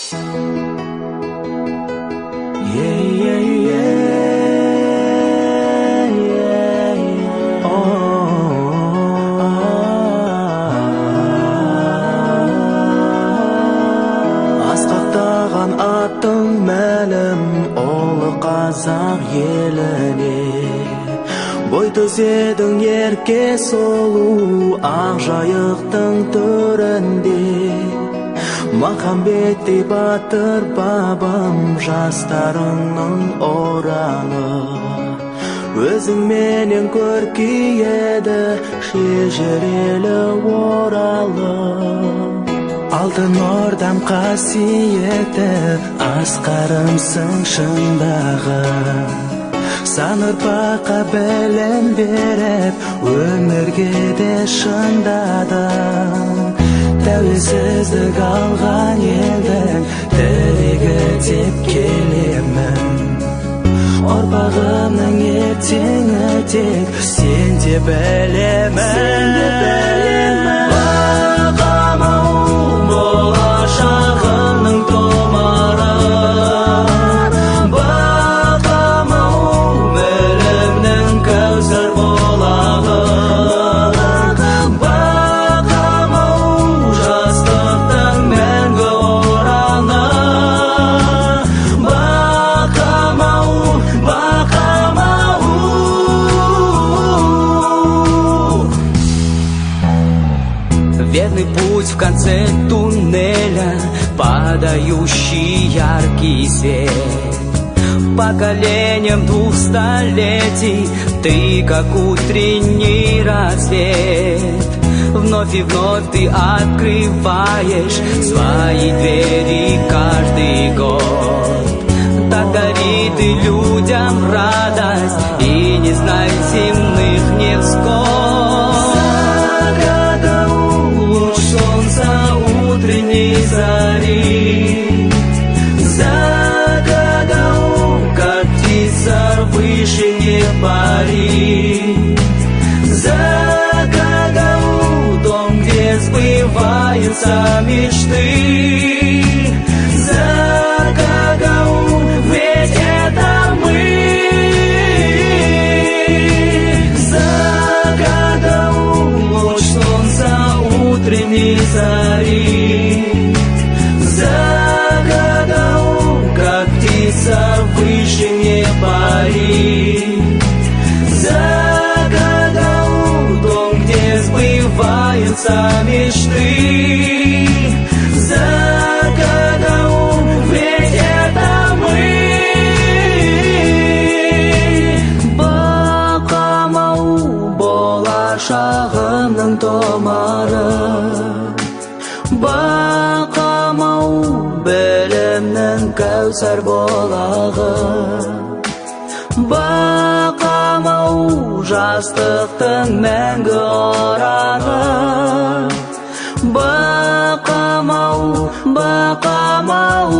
Асқақтаған аттың мәлім ұлы қазақ еліне, бой төседің ерке солу ақ жайықтың төрінде. Махамбеттей батыр бабам жастарыңның ораны, өзіңменен көркейеді шежірелі Оралы. Алтын Ордам қасиетті асқарымсың шындағы, сан ұрпаққа білім беріп өмірге де шындадың. Тәуелсіздік алған елдің тірегі деп келемін. Ұрпағымның ертеңі тек сен де білемін. Бақамау болашағымның тұмары, бақамау білімнің кәусар бұлағы, бақамау жастықтың мәңгі ұраны, бақамау, бақамау. Верный путь в конце туннеля, подающий яркий свет. Поколением 2 столетий ты как утренний рассвет. Вновь и вновь ты открываешь свои двери каждый год. Так дарит и людям радость и не знает земных невзгод. Утренней зари, загадал, как птица выше не пари, загадал дом, где сбываются мечты, загадал, ведь это мы, загадал луч солнца утренней зари. Загадал, как птица выше не пари, загадал дом, где сбываются мечты, загадал, ведь это мы. Бақамау болашағымның тұмары, бақамау білімнің кәусар бұлағы, бақамау жастықтың мәңгі ұраны, бақамау, бақамау.